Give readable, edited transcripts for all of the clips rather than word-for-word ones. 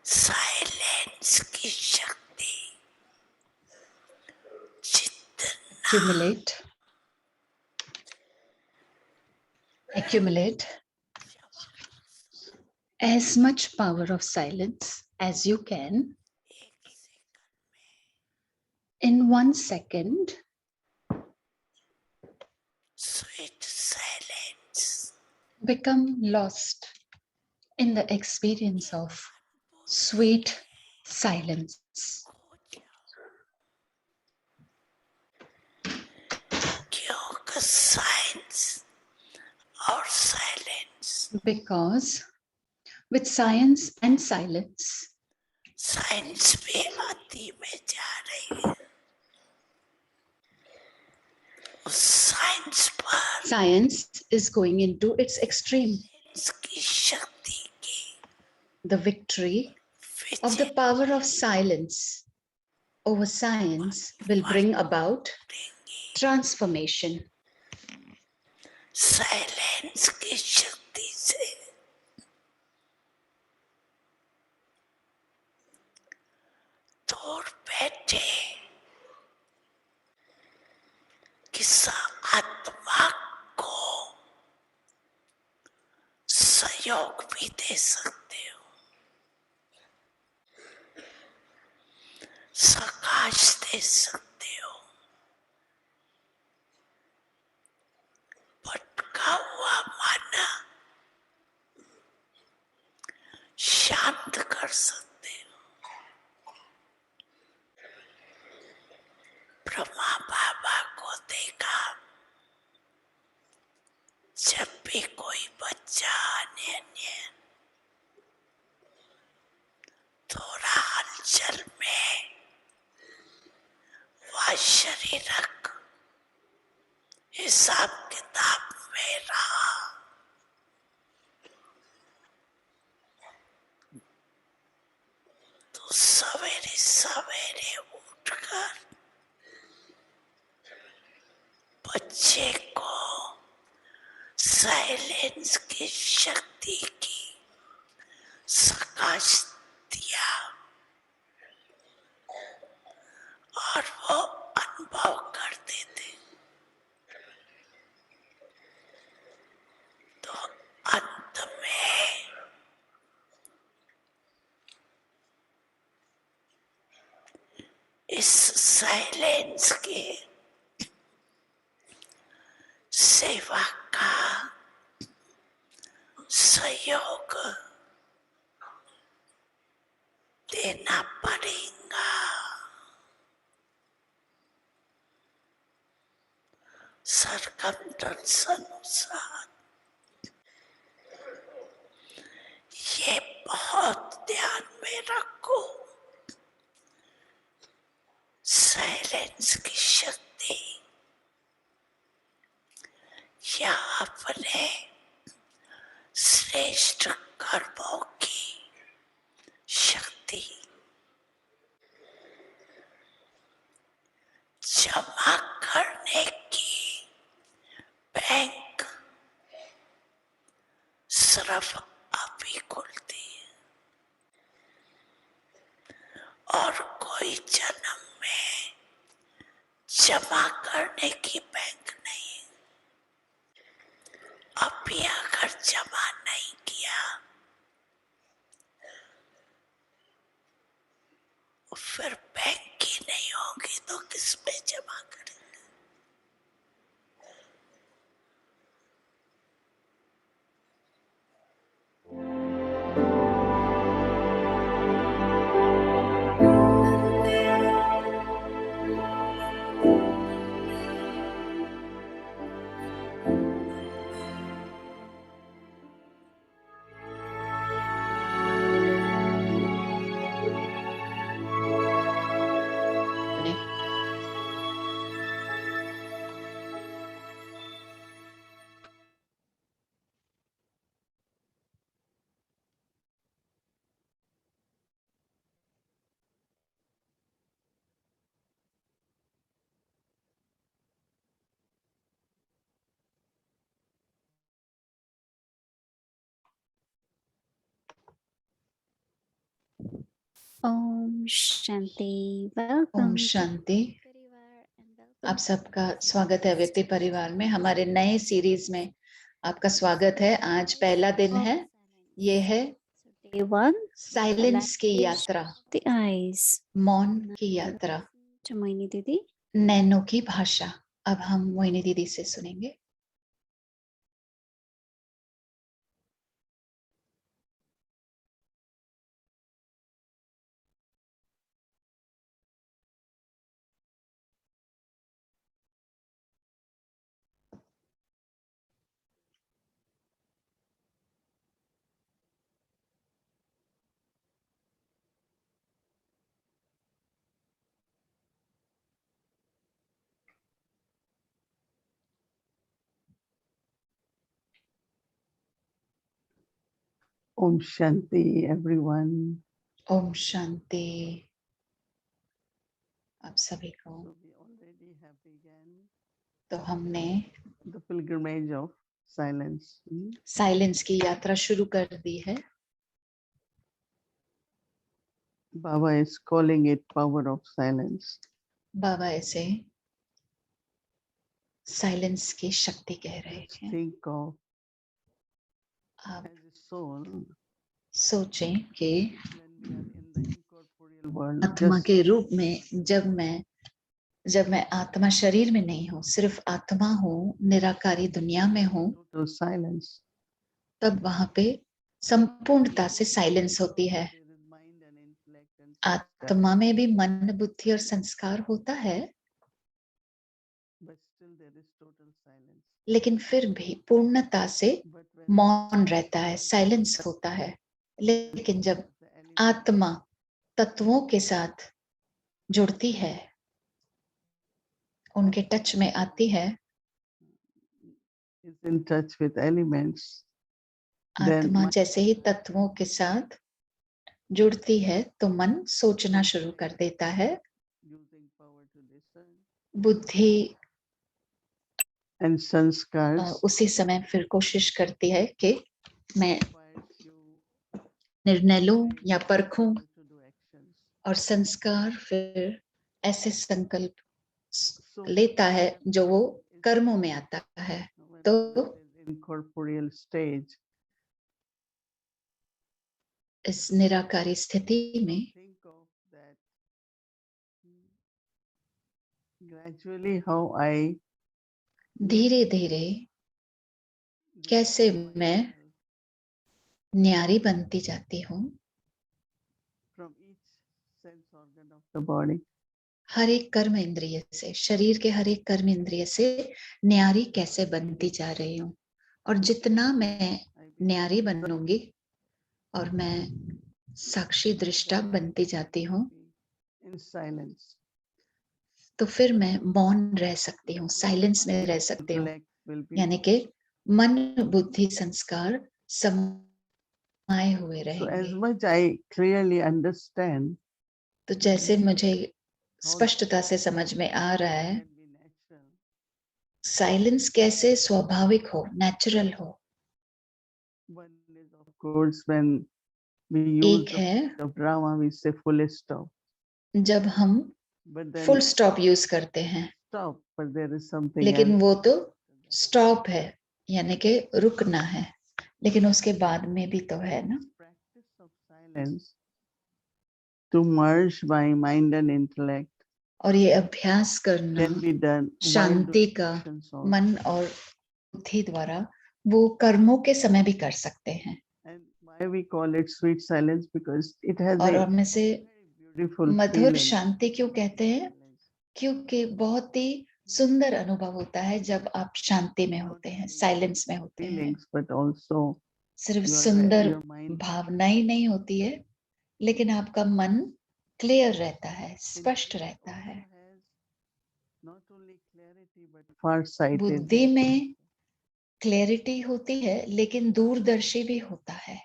Silence की शक्ति accumulate as much power of silence as you can. In 1 second, sweet silence become lost in the experience of sweet silence. क्योंकि science और silence, Because with science and silence, science भी अति में जा रही है. उस science पर science is going into its extreme. इसकी शक्ति की The victory of the power of silence over science will bring about transformation. Silence की शक्ति से दूर बैठे किस आत्मा को सहयोग भी दे सकते हो, प्रकाश दे सकते हो, भटका हुआ मन शांत कर सकते हो. ब्रह्मा बाबा को देखा, जब भी कोई बच्चा अन्य थोड़ा हलचल में वह शरीरक हिसाब किताब में रहा, तो सवेरे सवेरे उठकर बच्चे को साइलेंस की शक्ति की प्रकाश दिया और वो अनुभव करते थे. तो अंत में इस साइलेंस के सेवा का सहयोग देना पड़ेगा. सरकमस्टेंस अनुसार ये बहुत ध्यान में रखो. साइलेंस की शक्ति या अपने श्रेष्ठ कर्मों की शक्ति जमा करने की बैंक सिर्फ अभी खुलती है और कोई जन्म में जमा करने की बैंक नहीं. अभी अगर जमा नहीं किया फिर बैंक ही नहीं होगी तो किस पे जमा करेंगे. Om Shanti. Om Welcome to Shanti. Parivar and आप welcome सबका to स्वागत है व्यक्ति परिवार में। हमारे नए सीरीज में आपका स्वागत है। आज पहला दिन है, ये है Day one, साइलेंस की language यात्रा, of the eyes. मौन की यात्रा, To Moini Didi. नैनों की भाषा। अब हम मोहिनी दीदी से सुनेंगे। Om Shanti, everyone. Om Shanti आप सभी को। So we already have begun तो हमने the pilgrimage of silence. Silence की यात्रा शुरू कर दी है। Baba is calling it power of silence. बाबा इसे साइलेंस की शक्ति कह रहे Let's हैं। think of आप as a soul सोचें कि when we are in the incorporeal world. आत्मा Just के रूप में जब मैं आत्मा शरीर में नहीं हूँ, सिर्फ आत्मा हूँ, निराकारी दुनिया में हूँ, total silence. तब वहां पे संपूर्णता से साइलेंस होती है। There is mind and intellect and sanskar, आत्मा में भी मन, बुद्धि और संस्कार होता है, but still there is total silence. लेकिन फिर भी पूर्णता से But when मौन रहता है, साइलेंस होता है। लेकिन जब the element आत्मा तत्वों के साथ जुड़ती है, उनके टच में आती है, is in touch with elements, then आत्मा mind जैसे ही तत्वों के साथ जुड़ती है तो मन सोचना शुरू कर देता है। using power to discern बुद्धि and sanskars उसी समय फिर कोशिश करती है कि मैं requires you निर्णय लूं take या परखूं, power to do actions. और संस्कार फिर ऐसे संकल्प So लेता है जो वो is कर्मों में आता है। when तो Baba says incorporeal stage, इस निराकारी स्थिति में think of that gradually how I धीरे धीरे कैसे detach मैं myself न्यारी बनती जाती हूँ, from each sense organ of the body. हर एक कर्म इंद्रिय से, शरीर के हर एक कर्म इंद्रिय से न्यारी कैसे बनती जा रही हूँ। और जितना मैं I become न्यारी बनूंगी और मैं साक्षी दृष्टा बनती जाती हूँ, in silence. तो फिर मैं मौन रह सकती हूँ, साइलेंस में रह सकती हूँ। Intellect will be यानी कि मन, बुद्धि, संस्कार समाये हुए so रहेंगे। as much I clearly understand तो जैसे मुझे how स्पष्टता से समझ में आ रहा है, can be natural. साइलेंस कैसे स्वाभाविक हो, नेचुरल हो। One is of course when we use एक the है word of drama, we say full stop. जब हम But then full stop use करते हैं, stop, but there is something लेकिन else. वो तो स्टॉप है, यानी कि रुकना है, लेकिन उसके बाद में भी तो है ना। Practice of silence to merge my mind and intellect और ये अभ्यास करना can be done while Shanti doing का actions also. मन और बुद्धि द्वारा वो कर्मों के समय भी कर सकते हैं। And why we call it sweet silence, because it has और a उनमें से very beautiful मधुर feeling. शांति क्यों कहते हैं? क्योंकि बहुत ही सुंदर अनुभव होता है जब आप शांति में Not होते हैं, only साइलेंस में होते हैं। feelings, but also सिर्फ your सुंदर your mind भावना ही नहीं होती है, लेकिन आपका मन क्लियर रहता है, स्पष्ट intellect रहता है। also has not only clarity but farsighted. बुद्धि में क्लैरिटी होती है, लेकिन दूरदर्शी भी होता है।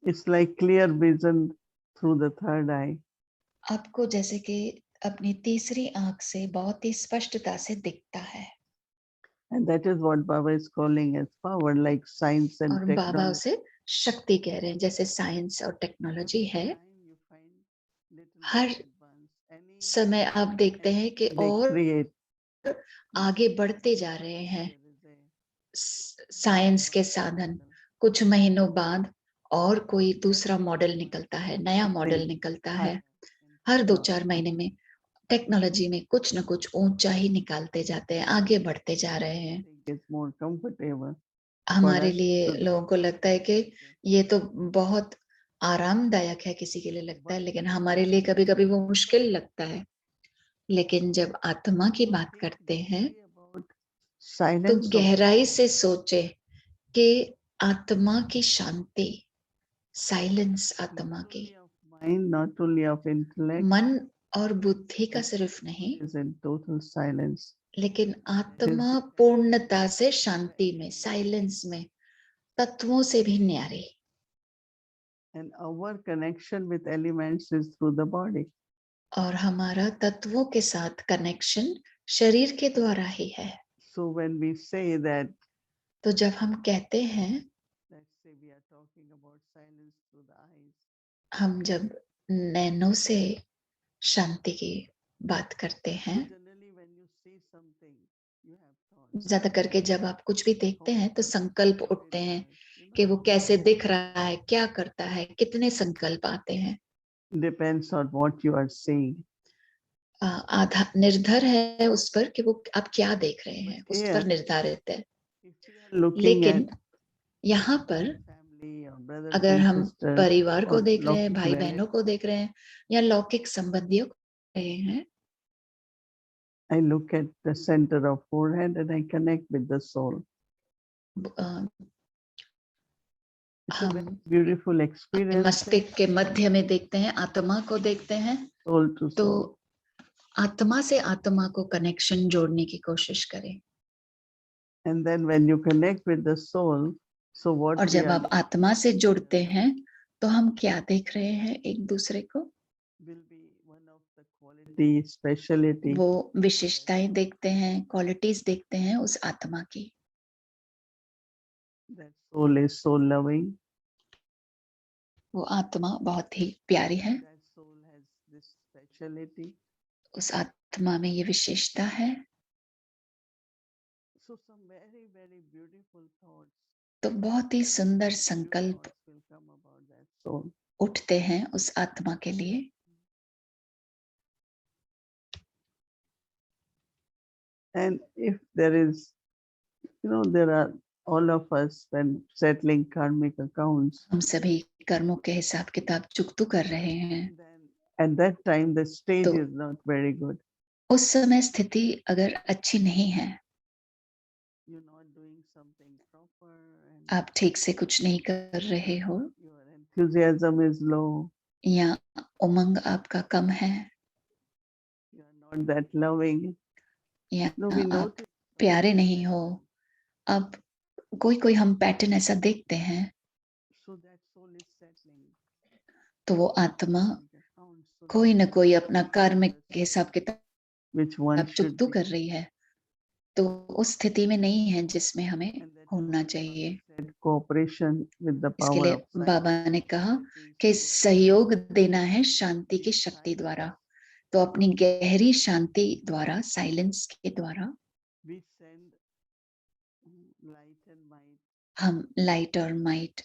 It's like clear vision through the third eye. आपको जैसे कि अपनी तीसरी आंख से बहुत ही स्पष्टता से दिखता है। And that is what Baba is calling as power, like science and और बाबा technology. उसे शक्ति कह रहे हैं, जैसे साइंस और टेक्नोलॉजी है। Time you find little her more advanced. Any समय आप देखते हैं कि they और create आगे बढ़ते जा रहे हैं there is a साइंस के साधन। model. कुछ महीनों बाद और कोई दूसरा मॉडल निकलता है, नया मॉडल Thing निकलता higher है। in her 2-4 technology. महीने में टेक्नोलॉजी में कुछ न कुछ ऊंचा ही निकालते जाते हैं, आगे बढ़ते जा रहे हैं। Think it's more comfortable for हमारे us लिए to लोगों को लगता है कि ये तो बहुत आरामदायक है, किसी के लिए लगता है, लेकिन हमारे लिए कभी-कभी वो मुश्किल लगता है। लेकिन जब आत्मा की बात think करते हैं deeply about तो silence of गहराई से सोचे कि आत्मा की शांति, साइलेंस आत्मा not की, only of mind, not only of intellect, मन और बुद्धि का सिर्फ नहीं, is in total silence. लेकिन It is आत्मा पूर्णता से शांति में, साइलेंस में, तत्वों से भी न्यारी। and our connection with elements is through the body. और हमारा तत्वों के साथ कनेक्शन शरीर के द्वारा ही है। So when we say that, तो जब हम कहते हैं, let's say we are talking about silence through the eyes, हम जब नैनों से शांति की बात करते so हैं, generally when you see something, you have thoughts. ज्यादा करके जब आप कुछ भी देखते हैं तो संकल्प उठते हैं कि वो You कैसे दिख रहा है, क्या करता है, कितने संकल्प आते हैं। know, depends on what you are seeing. आधा निर्भर है उस पर कि वो आप क्या देख रहे हैं, But उस here, पर निर्धारित है। if we are looking लेकिन at यहाँ पर family or brothers अगर and हम sisters परिवार को or देख रहे हैं, looking भाई बहनों को देख रहे हैं, या लौकिक संबंधियों को देख रहे हैं, I look at the center of forehead and I connect with the soul. A, It's a very हम beautiful experience, मस्तिष्क के मध्य में देखते हैं, आत्मा को देखते हैं, soul to तो soul. आत्मा से आत्मा को कनेक्शन जोड़ने की कोशिश करें। And then when you connect with the soul, so what और we जब are आप आत्मा से जुड़ते हैं तो हम क्या देख रहे हैं एक दूसरे को? will be one of the quality, speciality. वो विशेषताएं देखते हैं, क्वालिटीज देखते हैं उस आत्मा की। That soul is so loving. वो आत्मा बहुत ही प्यारी है, That soul has this speciality. उस आत्मा में ये विशेषता है। So some very, very beautiful thoughts. तो बहुत ही सुंदर Few संकल्प thoughts will come about that soul. उठते हैं उस आत्मा के लिए। And if there is, there are all of us when settling karmic accounts, हम सभी कर्मों के हिसाब किताब चुकतू कर रहे हैं, then at that time the stage तो is not very good. उस समय स्थिति अगर अच्छी नहीं है, You're not doing something proper and आप ठीक से कुछ नहीं कर रहे हो, your enthusiasm is low. या उमंग आपका कम है, You are not that loving. या No, we आप notice प्यारे नहीं हो। अब कोई हम पैटर्न ऐसा देखते हैं, so that soul is settling. तो वो आत्मा Karmic accounts, so कोई that न कोई soul अपना is कर्म the के हिसाब किताब which one should चुकतू be. कर रही है, तो उस स्थिति में नहीं है जिसमें हमें And that होना Baba चाहिए। said cooperation with the इसके power लिए of silence. बाबा ने कहा कि Peace to सहयोग देना है शांति की Deep शक्ति silence. द्वारा। तो अपनी गहरी शांति द्वारा, साइलेंस के द्वारा We send light and might. हम लाइट और माइट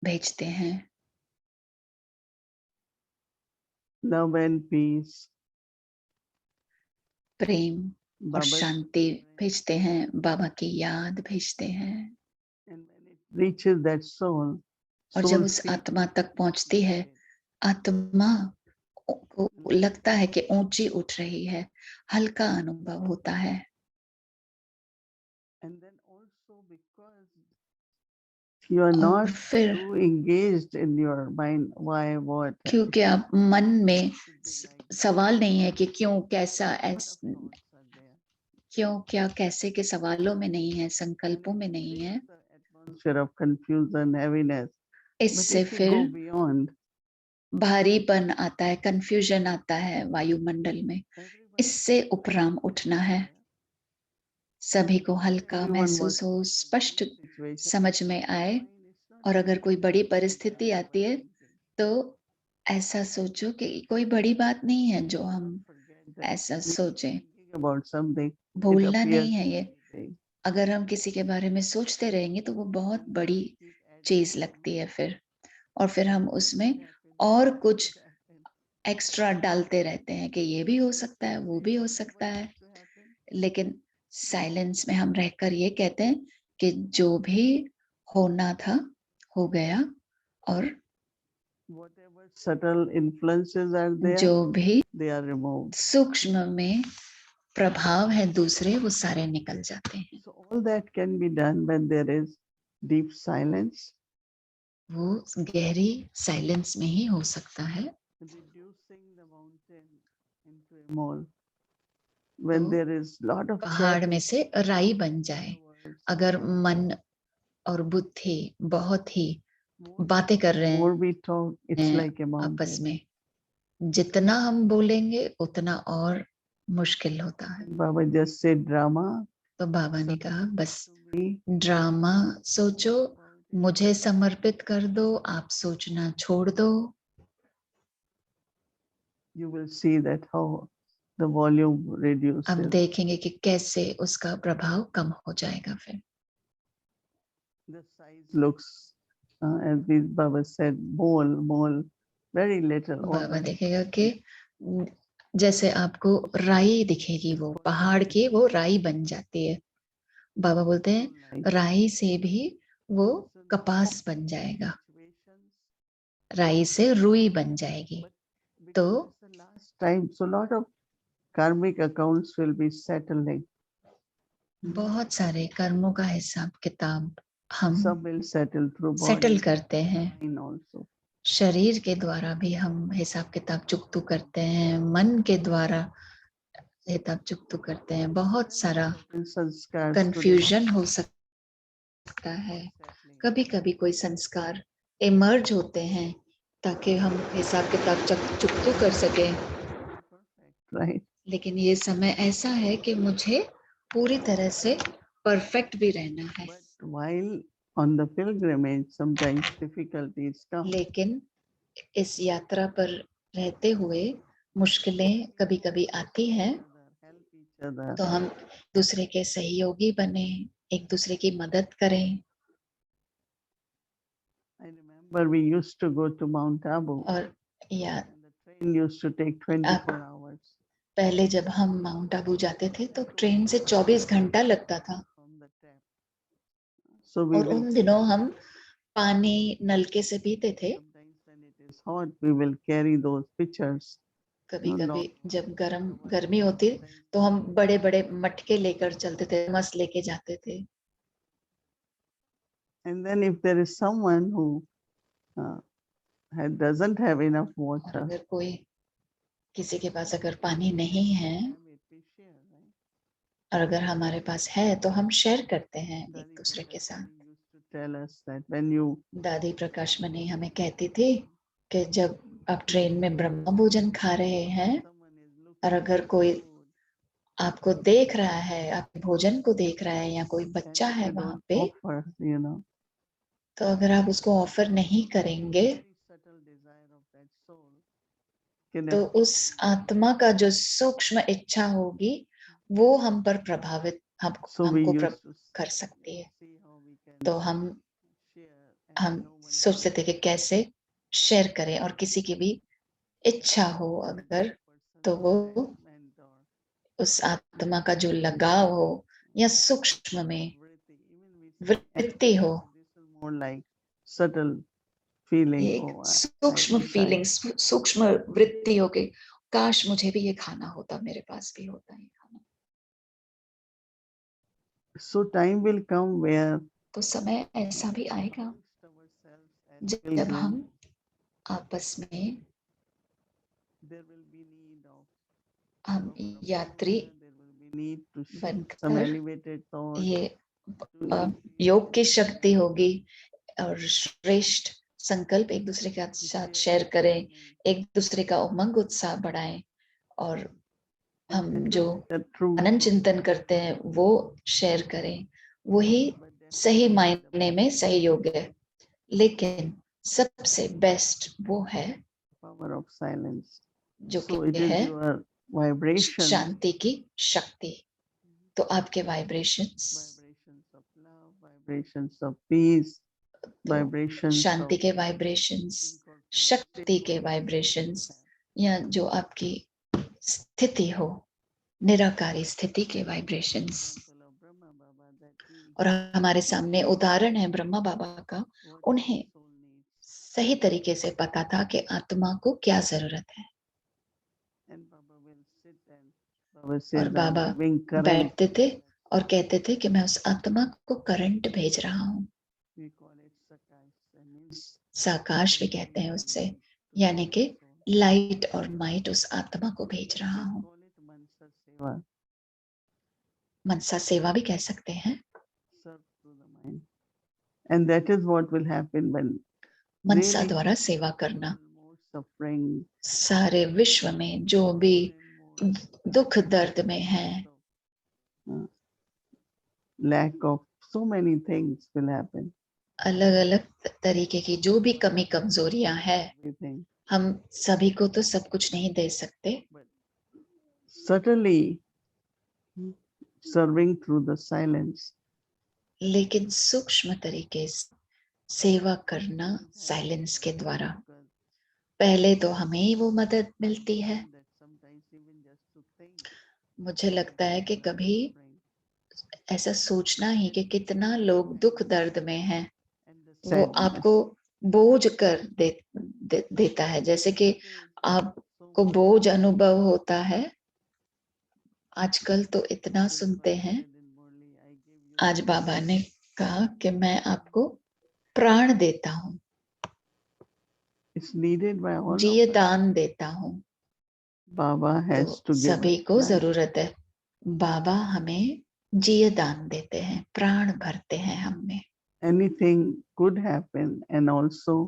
भेजते हैं, Love and peace. प्रेम और Baba's शांति remembrance. भेजते हैं, बाबा की याद भेजते हैं। And when it reaches that soul, और soul जब उस feels आत्मा तक पहुंचती है, lifted. आत्मा को लगता है कि ऊंची उठ रही है, हल्का अनुभव होता है। And then also because you are और not फिर too engaged in your mind, why, what. क्योंकि आप मन में should be like सवाल नहीं है कि क्यों, कैसा, lot of thoughts are there. क्यों, क्या, कैसे के सवालों में नहीं है, And संकल्पों it में नहीं है। creates an atmosphere of confusion, heaviness. But इससे if you फिर go beyond, भारीपन आता है, कंफ्यूजन आता है वायुमंडल में। everybody इससे उपराम उठना है, सभी को हल्का everyone महसूस wants हो, to get स्पष्ट big situation. समझ में आए। Mind is not और अगर thinking कोई about बड़ी what they are परिस्थिति आती है overthinking. तो ऐसा सोचो कि कोई बड़ी बात नहीं है जो हम Forget that ऐसा we सोचें, thinking about something, it भूलना नहीं appears है ये। big. अगर हम किसी के बारे में सोचते रहेंगे तो वो बहुत बड़ी Keep adding चीज on. लगती है फिर, और फिर हम उसमें This happened, और this कुछ happened. एक्स्ट्रा डालते रहते हैं कि ये भी हो सकता है, वो भी हो What सकता है। needs to happen? लेकिन साइलेंस में हम रहकर ये कहते हैं कि जो भी होना था हो गया, और Whatever subtle influences are there, जो भी they are removed. सूक्ष्म में प्रभाव है दूसरे, वो सारे निकल जाते हैं। So all that can be done when there is deep silence, वो गहरी साइलेंस में ही हो सकता है। reducing the mountain into a mole. When तो there is lot of पहाड़ chat में से राई बन जाए। words, अगर मन और बुद्धि बहुत ही more बातें कर रहे more we talk, it's हैं like a आपस mountain. में, जितना हम बोलेंगे उतना और मुश्किल होता है। Baba just said drama. तो बाबा ने कहा बस To me, ड्रामा सोचो, मुझे समर्पित कर दो, आप सोचना छोड़ दो। you will see that how the volume reduces. अब देखेंगे कि कैसे उसका प्रभाव कम हो जाएगा। फिर The size looks, as this Baba said, mole, very little. Baba almost देखेगा कि जैसे आपको राई दिखेगी, वो पहाड़ की वो राई बन जाती है। बाबा बोलते हैं like राई से भी वो कपास बन जाएगा, राई से रुई बन जाएगी। तो because it's the last time, so lot of karmic accounts will be settling. बहुत सारे कर्मों का हिसाब किताब हम Some will settle through settle body, करते हैं। mind also. शरीर के द्वारा भी हम हिसाब किताब चुकतू करते हैं, मन के द्वारा हिसाब चुकतू करते हैं। बहुत सारा Sanskars कंफ्यूजन हो सकता है। settling. कभी कभी कोई संस्कार इमर्ज होते हैं ताकि हम हिसाब किताब चुकतू कर सकें। Perfect, right? लेकिन ये समय ऐसा है कि मुझे पूरी तरह से परफेक्ट भी रहना है। But while on the pilgrimage, sometimes difficulties come. लेकिन इस यात्रा पर रहते हुए मुश्किलें कभी कभी आती हैं, Help each other. तो हम दूसरे के सहयोगी बने, एक दूसरे की मदद करें। I remember we used to go to Mount Abu. और या And the train used to take 24 hours. पहले जब हम माउंट आबू जाते थे तो ट्रेन से 24 घंटा लगता था, From the tap. So we और will उन दिनों हम पानी नलके से पीते थे। sometimes when it is hot, we will carry those pitchers. कभी No, कभी no. जब गर्मी होती तो हम बड़े बड़े मटके लेकर चलते थे, मस लेके जाते थे। And then if there is someone who doesn't have enough और water, अगर कोई किसी के पास अगर पानी नहीं है we share, right? और अगर हमारे पास है तो हम शेयर करते हैं एक Dadi दूसरे के साथ। Prakashmani used to tell us that when you दादी प्रकाश मनी हमें कहती थी कि जब आप ट्रेन में ब्रह्म भोजन खा रहे हैं someone is और looking अगर at कोई food, आपको देख रहा है, आपके भोजन को देख रहा है, या कोई and बच्चा if है you वहां don't पे, offer, you know, तो अगर आप उसको ऑफर नहीं करेंगे very subtle desire of that soul can तो affect उस you. आत्मा का जो सूक्ष्म इच्छा होगी वो हम पर प्रभावित So we हमको used to कर सकती है। see how we can तो हम share and no one सोचते थे कि कैसे शेयर करें, और किसी की भी इच्छा हो अगर, तो वो attachment or उस आत्मा का जो लगाव हो या सूक्ष्म में vritti, even we say वृत्ति हो, this is more like subtle feeling. एक Oh, सूक्ष्म फीलिंग, सूक्ष्म वृत्ति हो गई, काश मुझे भी ये खाना होता, मेरे पास भी होता ये खाना। So time will come where तो समय ऐसा भी आएगा amongst ourselves as जब pilgrims, हम आपस में there will be need of हम यात्री there will be need to share some बनकर elevated thoughts. ये योग की शक्ति होगी और श्रेष्ठ संकल्प एक दूसरे के साथ शेयर करें, एक दूसरे का उमंग उत्साह बढ़ाएं, और हम जो अनंत चिंतन करते हैं वो शेयर करें। वही सही मायने में सही योग है, लेकिन सबसे बेस्ट वो है power of silence. जो So कि it is है your vibration, शांति की शक्ति। तो आपके vibrations, vibrations of love, vibrations of peace, तो vibrations शांति of के वाइब्रेशंस, शक्ति के वाइब्रेशंस, या जो आपकी स्थिति हो, निराकारी स्थिति के वाइब्रेशंस। और हमारे सामने उदाहरण है ब्रह्मा बाबा का, उन्हें सही तरीके से पता था कि आत्मा को क्या जरूरत है। और बाबा बैठते थे और कहते थे कि मैं उस आत्मा को करंट भेज रहा हूँ। साकाश भी कहते हैं उससे, यानी कि लाइट और माइट उस आत्मा को भेज रहा हूँ। मनसा सेवा भी कह सकते हैं। And that is what will happen when मनसा द्वारा सेवा करना। सारे विश्व में जो भी दुख दर्द में है, lack of so many things will happen. अलग अलग तरीके की जो भी कमी कमजोरियां है, Everything. हम सभी को तो सब कुछ नहीं दे सकते, Subtly serving through the silence. लेकिन सूक्ष्म तरीके से सेवा करना साइलेंस के द्वारा। पहले तो हमें ही वो मदद मिलती है। मुझे लगता है कि कभी ऐसा सोचना ही कि कितना लोग दुख दर्द में हैं, वो आपको बोझ कर देता है। जैसे कि आपको बोझ अनुभव होता है। आजकल तो इतना सुनते हैं। आज बाबा ने कहा कि मैं आपको प्राण देता हूँ, जीए दान देता हूँ। बाबा has तो to give सभी us को life. जरूरत है। बाबा हमें जीए दान देते हैं, प्राण भरते हैं हम में। Anything could happen and also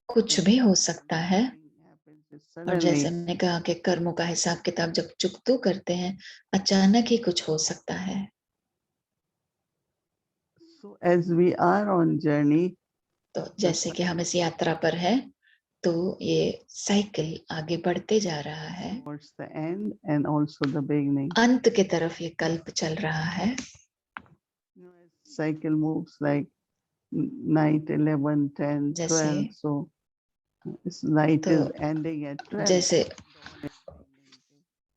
कुछ भी हो सकता है। और जैसे suddenly, हमने कहा कि कर्मों का हिसाब किताब जब चुकतू करते हैं, अचानक ही कुछ हो सकता है। so as we are on journey, तो जैसे कि हम इस यात्रा पर है, तो ये साइकिल आगे बढ़ते जा रहा है। towards the end and also the beginning. अंत की तरफ ये कल्प चल रहा है। Cycle moves like night 11, 10, जैसे 12. So this night तो is ending at 12. जैसे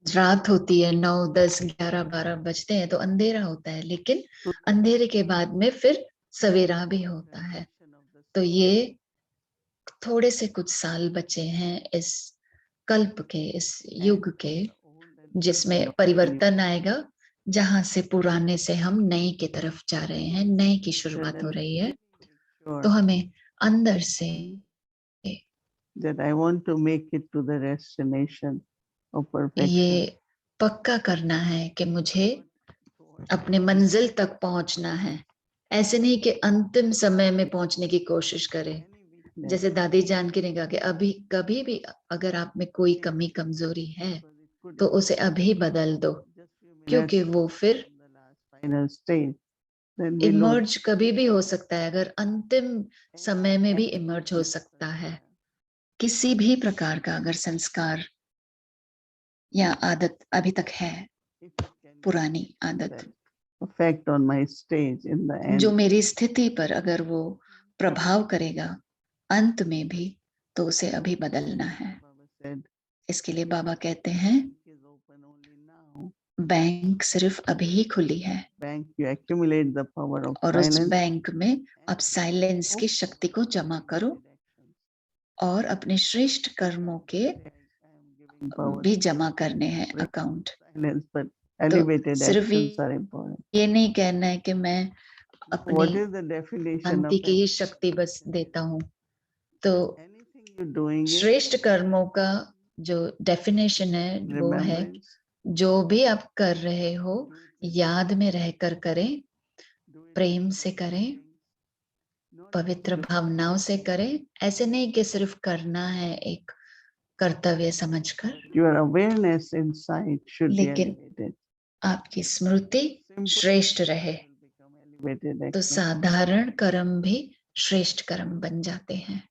रात होती है, 9, 10, 11, 12 बजते हैं तो अंधेरा होता है, लेकिन अंधेरे के बाद में फिर सवेरा भी होता है। तो ये थोड़े से कुछ साल बचे हैं इस कल्प के, इस युग के, जिसमें परिवर्तन आएगा, जहां से पुराने से हम नए की तरफ जा रहे हैं, नए की शुरुआत हो रही है। तो हमें अंदर से that I want to make it to the destination of perfection. ये पक्का करना है कि मुझे अपने मंजिल तक पहुंचना है। ऐसे नहीं कि अंतिम समय में पहुंचने की कोशिश करें। जैसे दादी जान के ने कहा कि अभी कभी भी अगर आप में कोई कमी कमजोरी है तो उसे अभी बदल दो, क्योंकि वो फिर इमर्ज कभी भी हो सकता है। अगर अंतिम समय में भी इमर्ज हो सकता है। किसी भी प्रकार का अगर संस्कार या आदत अभी तक है, पुरानी आदत, effect on my stage in the end. जो मेरी स्थिति पर अगर वो प्रभाव करेगा अंत में भी, तो उसे अभी बदलना है। इसके लिए बाबा कहते हैं बैंक सिर्फ अभी ही खुली है, Bank, you accumulate the power of और उस silence. बैंक में आप साइलेंस की शक्ति को जमा करो और अपने श्रेष्ठ कर्मों के भी जमा करने हैं अकाउंट। Silence, but तो elevated सिर्फ actions are important. ये नहीं कहना है कि मैं What अपनी is the definition Shanti of की ही शक्ति बस देता हूँ। तो anything you're doing it, श्रेष्ठ कर्मों का जो डेफिनेशन है वो है, remembrance, जो भी आप कर रहे हो याद में रहकर करें, प्रेम से करें, पवित्र भावनाओं से करें। ऐसे नहीं कि सिर्फ करना है एक कर्तव्य समझकर, your awareness inside should be लेकिन elevated. आपकी स्मृति श्रेष्ठ रहे, Elevated तो action. साधारण कर्म भी श्रेष्ठ कर्म बन जाते हैं।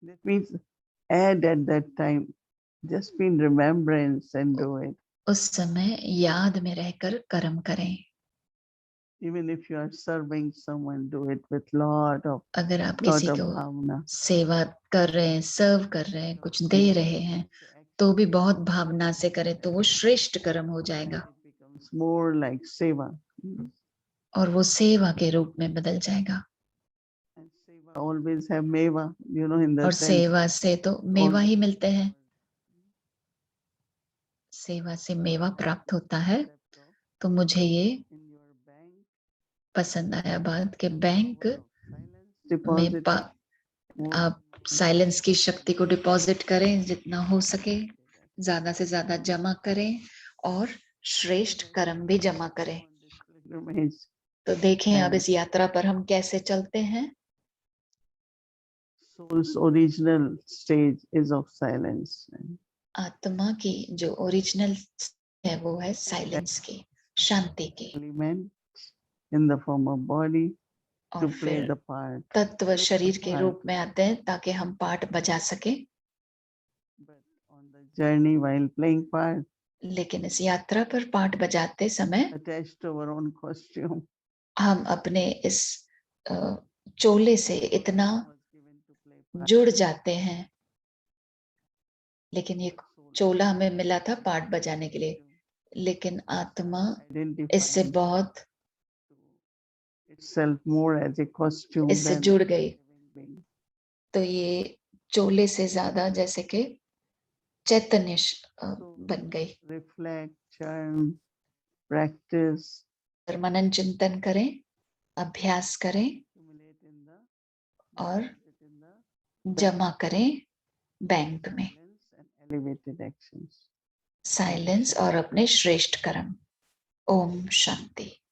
That means add at that time, just be in remembrance and do it. उस समय याद में रहकर कर्म करें. Even if you are serving someone, do it with lot of अगर आप किसी को bhavna. सेवा कर रहे हैं, सर्व कर रहे हैं, कुछ दे रहे हैं, तो भी बहुत भावना से करें तो वो श्रेष्ठ कर्म हो जाएगा. It becomes more like seva. और वो सेवा के रूप में बदल जाएगा. And seva always have meva, you know, in the और sense. सेवा से तो मेवा ही मिलते हैं. सेवा से मेवा प्राप्त होता है. तो मुझे ये पसंद आया बात कि बैंक में आप साइलेंस की शक्ति को डिपॉजिट करें, जितना हो सके ज्यादा से ज्यादा जमा करें और श्रेष्ठ कर्म भी जमा करें. तो देखें अब इस यात्रा पर हम कैसे चलते हैं. Soul's original stage is of silence. आत्मा की जो ओरिजिनल है वो है साइलेंस की, शांति की. Element in the form of body to और play फिर the part. तत्व शरीर के रूप में आते हैं ताकि हम पार्ट बजा सके. But on the journey while playing part, लेकिन इस यात्रा पर पार्ट बजाते समय attached to our own costume, हम अपने इस चोले से इतना was given to play part. जुड़ जाते हैं. लेकिन ये चोला हमें मिला था पार्ट बजाने के लिए, लेकिन आत्मा इससे Identifying बहुत itself more as a costume इससे than जुड़ गई. being. तो ये चोले से ज्यादा जैसे कि चैतन्य बन गई. Reflect, churn, practice, और मनन चिंतन करें, अभ्यास करें accumulate in the और deposit in the जमा करें बैंक में. silence and elevated actions. Silence और अपने श्रेष्ठ कर्म. Om Shanti.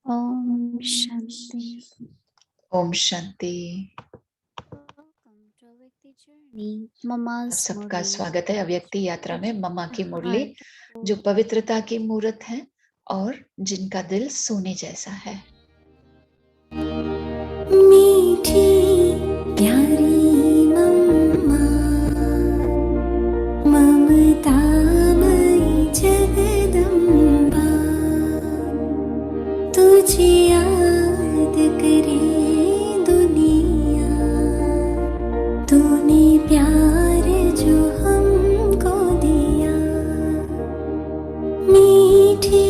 Om Shanti. Om Shanti. Welcome to Avyakti Journey. Mama's सबका Murli. स्वागत है अव्यक्ति यात्रा में. मम्मा की मुरली Heart जो पवित्रता की मूर्त है और जिनका दिल सोने जैसा है. मीठी प्यारी मम्मा, ममतामयी जगदम्बा, तुझे याद करे दुनिया, तूने प्यार जो हमको दिया. मीठी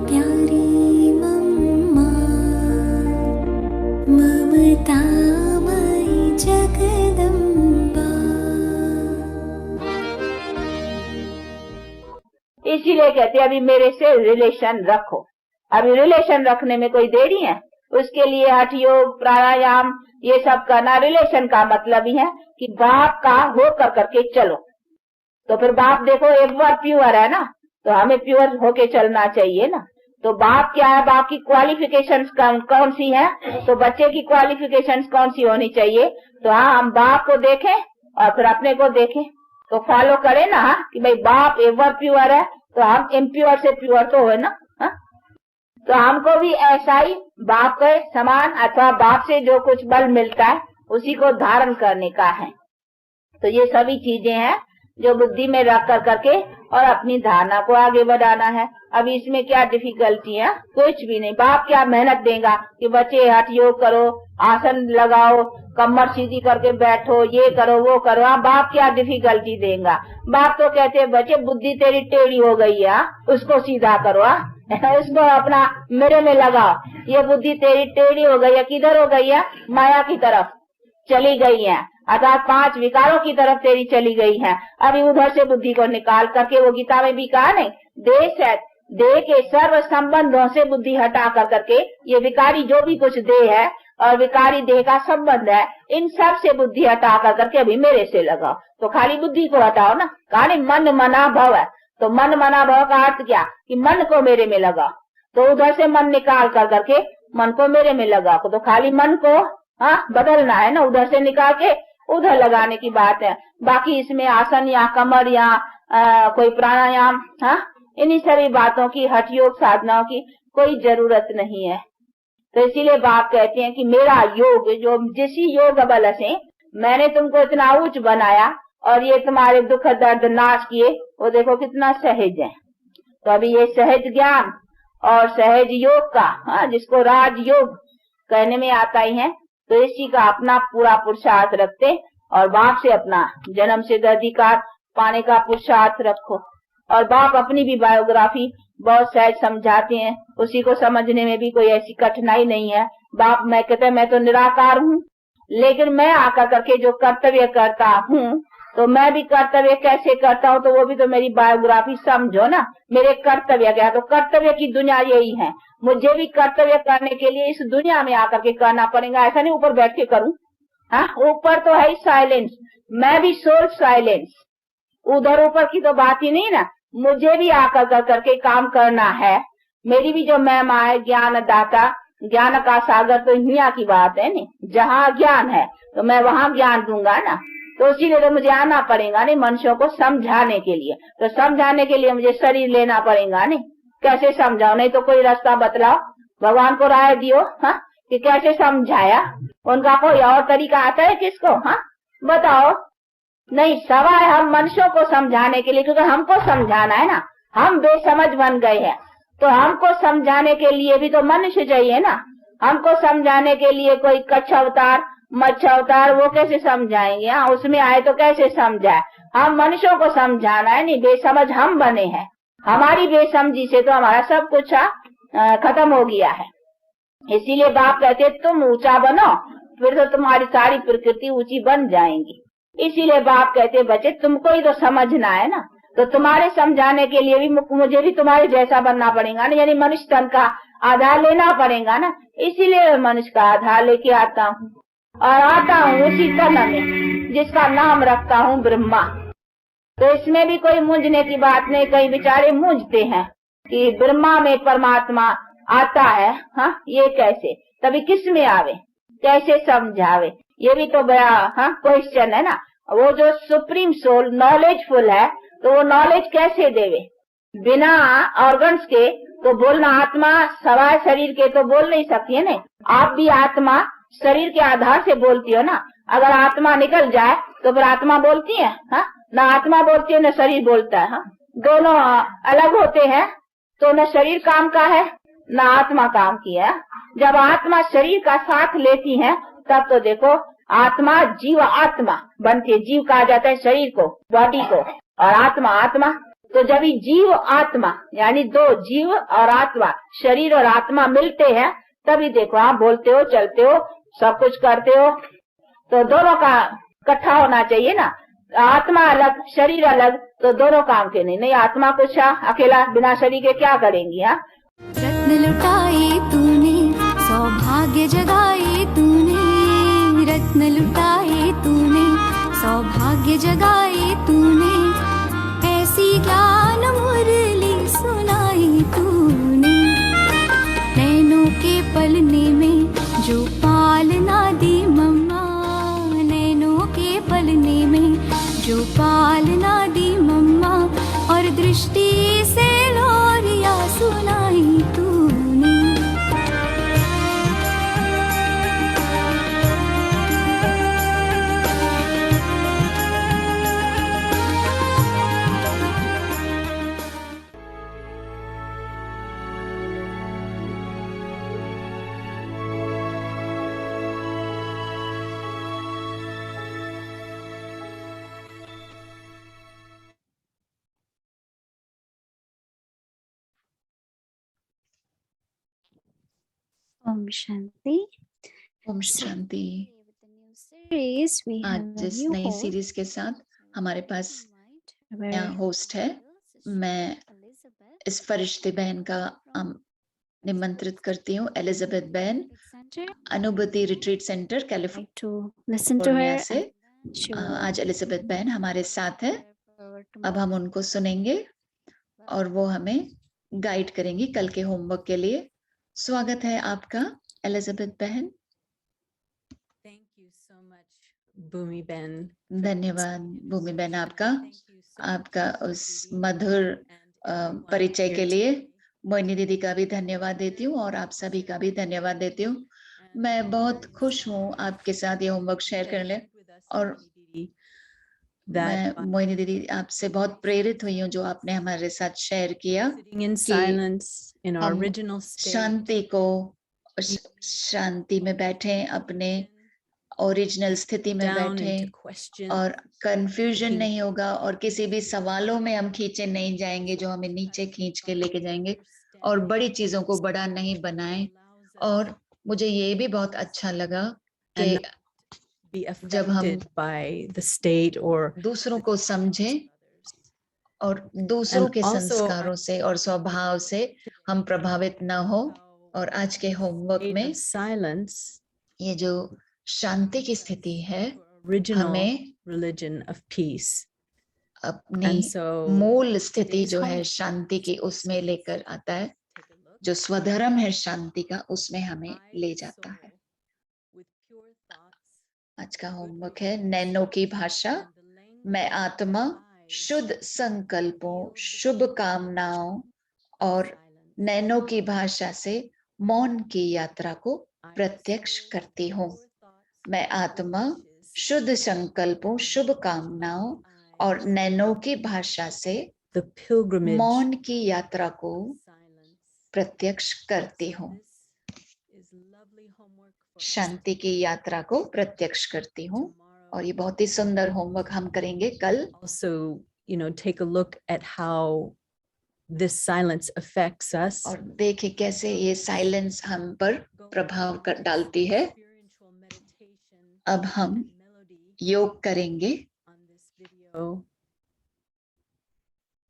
प्यारी मम्मा, ममतामयी जगदम्बा. इसीलिए कहते हैं अभी मेरे से रिलेशन रखो. अभी रिलेशन रखने में कोई देरी है? उसके लिए हठ योग, प्राणायाम ये सब करना. रिलेशन का मतलब ही है कि बाप का हो कर करके चलो. तो फिर बाप देखो एक बार प्योर है ना, तो हमें प्योर होके चलना चाहिए ना. तो बाप क्या है, बाप की क्वालिफिकेशंस कौन सी है? तो बच्चे की क्वालिफिकेशंस कौन सी होनी चाहिए? तो हाँ, हम बाप को देखें और फिर अपने को देखें, तो फॉलो करें ना. हाँ, कि भाई बाप एवर प्योर है तो हम इम्प्योर से प्योर तो है ना. हाँ? तो हमको भी ऐसा ही बाप के समान अथवा बाप से जो कुछ बल मिलता है उसी को धारण करने का है. तो ये सभी चीजें हैं जो बुद्धि में रख कर करके और अपनी धारणा को आगे बढ़ाना है. अब इसमें क्या डिफिकल्टी है? कुछ भी नहीं. बाप क्या मेहनत देगा कि बच्चे हठ योग करो, आसन लगाओ, कमर सीधी करके बैठो, ये करो वो करो. हाँ, बाप क्या डिफिकल्टी देगा? बाप तो कहते हैं बच्चे बुद्धि तेरी टेढ़ी हो गई है, उसको सीधा करो. उसको अपना मेरे में लगाओ. ये बुद्धि तेरी टेढ़ी हो गई है, किधर हो गई है? माया की तरफ चली गई है, अर्थात 5 विकारों की तरफ तेरी चली गई है. अभी उधर से बुद्धि को निकाल करके, वो गीता में भी कहा नहीं, देह के सर्व संबंधों से बुद्धि हटा कर करके ये विकारी जो भी कुछ देह है और विकारी देह का संबंध है, इन सब से बुद्धि हटा कर करके अभी मेरे से लगाओ. तो खाली बुद्धि को हटाओ ना. कहानी मन मना भव है, तो मन मना भव का अर्थ क्या? कि मन को मेरे में लगाओ. तो उधर से मन निकाल कर करके मन को मेरे में लगाओ. तो खाली मन को हाँ बदलना है ना, उधर से निकाल के उधर लगाने की बात है. बाकी इसमें आसन या कमर या कोई प्राणायाम, हाँ इन्हीं सभी बातों की, हठ योग साधनाओं की कोई जरूरत नहीं है। तो इसीलिए बाप कहते हैं कि मेरा योग, जो जिस योग बल से मैंने तुमको इतना ऊंच बनाया और ये तुम्हारे दुख दर्द नाश किए, वो देखो कितना सहज है। तो अभी ये सहज ज्ञान और सहज योग का, जिसको राज योग कहने में आता ही है, तो इसी का अपना पूरा पुरुषार्थ रखते और बाप से अपना जन्म सिद्ध अधिकार पाने का पुरुषार्थ रखो। और बाप अपनी भी बायोग्राफी बहुत सहज समझाते हैं, उसी को समझने में भी कोई ऐसी कठिनाई नहीं है। बाप मैं कहते हैं मैं तो निराकार हूँ, लेकिन मैं आकर करके जो कर्तव्य करता हूँ, तो मैं भी कर्तव्य कैसे करता हूँ, तो वो भी तो मेरी बायोग्राफी समझो ना। मेरे कर्तव्य क्या, तो कर्तव्य की दुनिया यही है। मुझे भी कर्तव्य करने के लिए इस दुनिया में आकर के करना पड़ेगा, ऐसा नहीं ऊपर बैठ के करूँ। हाँ, ऊपर तो है साइलेंस, मैं भी सोल साइलेंस, उधर ऊपर की तो बात ही नहीं ना। मुझे भी आकर कर करके काम करना है। मेरी भी जो महिमा है ज्ञान दाता, ज्ञान का सागर, तो दुनिया की बात है नहीं। जहाँ ज्ञान है तो मैं वहाँ ज्ञान दूंगा ना। तो इसीलिए तो मुझे आना पड़ेगा नहीं मनुष्यों को समझाने के लिए। तो समझाने के लिए मुझे शरीर लेना पड़ेगा नहीं। कैसे समझाओ, नहीं तो कोई रास्ता बतलाओ, भगवान को राय दियो, हाँ, कि कैसे समझाया। उनका कोई और तरीका आता है किसको, हाँ बताओ। नहीं, सवाल हम मनुष्यों को समझाने के लिए, क्योंकि हमको समझाना है ना। हम बेसमझ बन गए हैं, तो हमको समझाने के लिए भी तो मनुष्य चाहिए ना। हमको समझाने के लिए कोई कच्छ अवतार, मच्छ अवतार, वो कैसे समझाएंगे। हाँ, उसमें आए तो कैसे समझाए। हम मनुष्यों को समझाना है नहीं, बेसमझ हम बने हैं। हमारी बेसमझी से तो हमारा सब कुछ खत्म हो गया है। इसीलिए बाप कहते तुम ऊंचा बनो, फिर तो तुम्हारी सारी प्रकृति ऊंची बन जाएंगी। इसीलिए बाप कहते बच्चे तुमको ही तो समझना है ना। तो तुम्हारे समझाने के लिए भी मुझे भी तुम्हारे जैसा बनना पड़ेगा ना, यानी मनुष्य तन का आधार लेना पड़ेगा ना। इसीलिए मनुष्य का आधार लेके आता हूँ, और आता हूँ उसी तन में जिसका नाम रखता हूँ ब्रह्मा। तो इसमें भी कोई मूंझने की बात नहीं। कई बेचारे मूंझते हैं कि ब्रह्मा में परमात्मा आता है, हाँ ये कैसे, तभी किस में आवे, कैसे समझावे, ये भी तो बड़ा क्वेश्चन है ना। वो जो सुप्रीम सोल नॉलेजफुल है, तो वो नॉलेज कैसे देवे बिना ऑर्गन्स के। तो बोलना आत्मा सवाय शरीर के तो बोल नहीं सकती है ना। आप भी आत्मा शरीर के आधार से बोलती हो ना। अगर आत्मा निकल जाए तो फिर आत्मा बोलती है, हाँ ना आत्मा बोलती है न शरीर बोलता है। हाँ, दोनों अलग होते हैं, तो न शरीर काम का है न आत्मा काम की है। जब आत्मा शरीर का साथ लेती है, तब तो देखो आत्मा जीव आत्मा बनती है। जीव कहा जाता है शरीर को, बॉडी को, और आत्मा आत्मा। तो जब ही जीव आत्मा यानी दो जीव और आत्मा, शरीर और आत्मा मिलते हैं, तभी देखो आप बोलते हो, चलते हो, सब कुछ करते हो। तो दोनों का इकट्ठा होना चाहिए ना। आत्मा अलग शरीर अलग, तो दोनों काम के नहीं। नहीं आत्मा कुछ अकेला बिना शरीर के क्या करेंगी। हाँ, रत्न लुटाए तूने, सौभाग्य जगाए तूने, रत्न लुटाए तूने, सौभाग्य जगाए तूने, ऐसी ज्ञान मुरली सुनाई तूने। नैनों के पलने में जो पालना दी मम्मा, नैनों के पलने में जो पालना दी मम्मा, और दृष्टि से लोरिया सुनाई तूने। ओम शांति। ओम शांति। आज इस नई आज सीरीज के साथ हमारे पास नया होस्ट है। मैं इस फरिश्ते बहन का निमंत्रित करती हूँ, एलिजाबेथ बहन, अनुभूति रिट्रीट सेंटर कैलिफोर्निया से। आज एलिजाबेथ बहन हमारे साथ है। अब हम उनको सुनेंगे और वो हमें गाइड करेंगी कल के होमवर्क के लिए। स्वागत है आपका एलिजाबेथ बहन। भूमि बहन, धन्यवाद भूमि बहन आपका उस मधुर परिचय के लिए मोहिनी दीदी का भी धन्यवाद देती हूँ और आप सभी का भी धन्यवाद देती हूँ। मैं बहुत खुश हूँ आपके साथ ये होमवर्क शेयर करने और मैं मोहिनी दीदी आपसे बहुत प्रेरित हुई हूँ जो आपने हमारे साथ शेयर किया कि हम शांति को शांति में बैठे, अपने ओरिजिनल स्थिति में बैठे और कंफ्यूजन नहीं होगा और किसी भी सवालों में हम खींचे नहीं जाएंगे जो हमें नीचे खींच के लेके जाएंगे और बड़ी चीजों को बड़ा नहीं बनाए। और मुझे ये भी बहुत अच्छा लगा कि जब हम दूसरों को समझे और दूसरों के संस्कारों से और स्वभाव से हम प्रभावित न हो। और आज के होमवर्क में ये जो शांति की स्थिति है हमें अपनी मूल स्थिति जो है शांति की उसमें लेकर आता है, जो स्वधर्म है शांति का उसमें हमें ले जाता है। आज का होमवर्क है नैनो की भाषा। मैं आत्मा शुद्ध संकल्पों, शुभ कामनाओं और नैनो की भाषा से मौन की यात्रा को प्रत्यक्ष करती हूँ। मैं आत्मा शुद्ध संकल्पों, शुभ कामनाओं और नैनो की भाषा से मौन की यात्रा को प्रत्यक्ष करती हूँ। शांति की यात्रा को प्रत्यक्ष करती हूँ। और ये बहुत ही सुंदर होमवर्क हम करेंगे कल। Take a look at how this silence affects us. और देखें कैसे ये साइलेंस हम पर प्रभाव डालती है। अब हम योग करेंगे,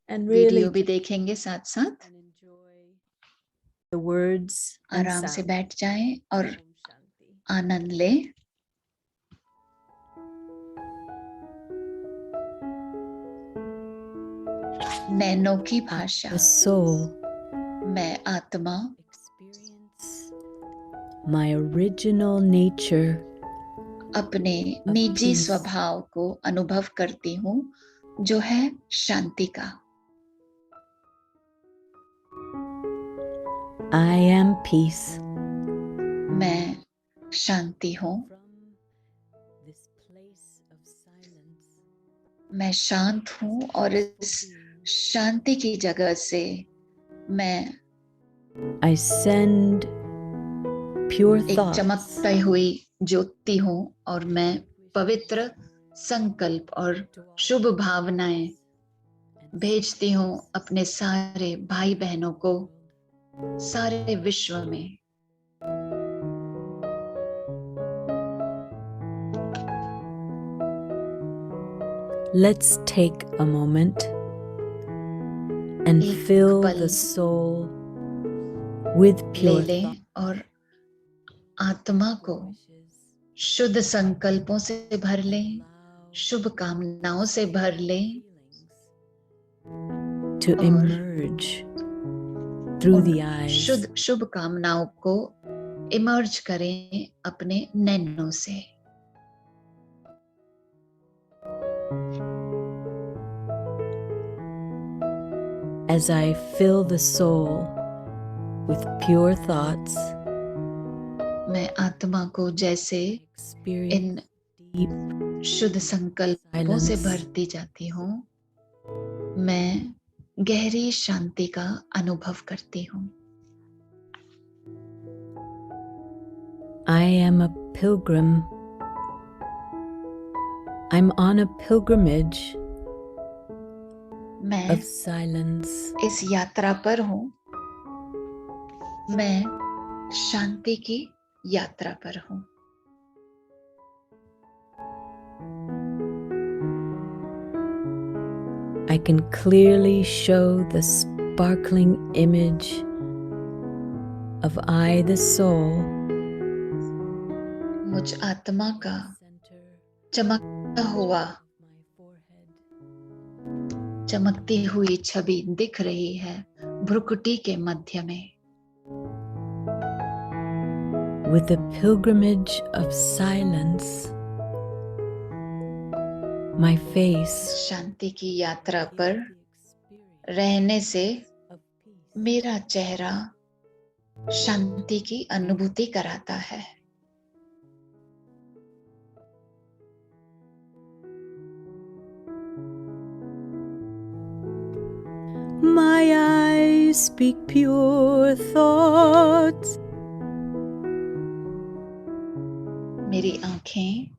वीडियो भी देखेंगे साथ साथ। आराम से बैठ जाएं और आनंद लें। नैनो की भाषा। मैं आत्मा my original nature अपने निजी स्वभाव को अनुभव करती हूँ जो है शांति का। I am peace. मैं शांति हूँ। मैं शांत हूँ और इस शांति की जगह से मैं I send pure एक thoughts चमकती हुई ज्योति हूँ और मैं पवित्र संकल्प और शुभ भावनाएं भेजती हूँ अपने सारे भाई बहनों को, सारे विश्व में। Let's take a moment and एक fill पल the soul with ले pure लें और आत्मा को शुद्ध संकल्पों से भर लें, शुभ कामनाओं से भर लें to emerge through the eyes. शुभ कामनाओं को इमर्ज करें अपने नैनों से। As I fill the soul with pure thoughts, मैं आत्मा को जैसे इन deep शुद्ध संकल्पों से भरती जाती हूँ, मैं गहरी शांति का अनुभव करती हूँ। I am a pilgrim. I'm on a pilgrimage मैं of silence. इस यात्रा पर हूँ, मैं शांति की यात्रा पर हूँ। I can clearly show the sparkling image of I, the soul, मुझ आत्मा का चमकता हुआ, चमकती हुई छवि दिख रही है भ्रुकुटी के मध्य में। with the pilgrimage of silence, my face शांति की यात्रा पर रहने से of peace. मेरा चेहरा शांति की अनुभूति कराता है। My eyes speak pure thoughts. मेरी आंखें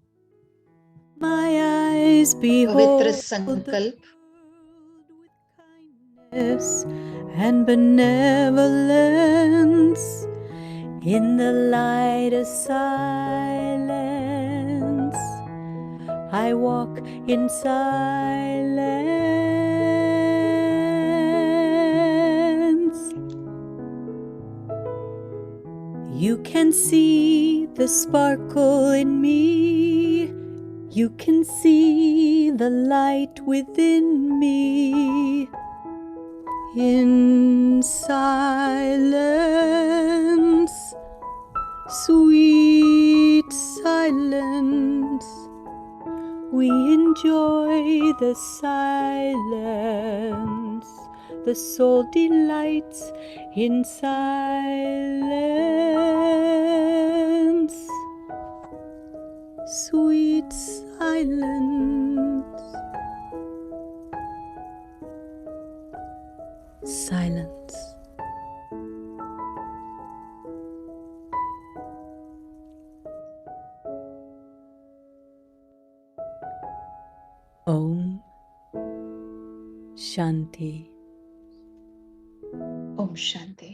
My eyes पवित्र behold the संकल्प kindness and benevolence in the light of silence. I walk in silence. You can see the sparkle in me. You can see the light within me. In silence, sweet silence, we enjoy the silence. The soul delights in silence. Sweet silence. Silence. Om Shanti. Om Shanti.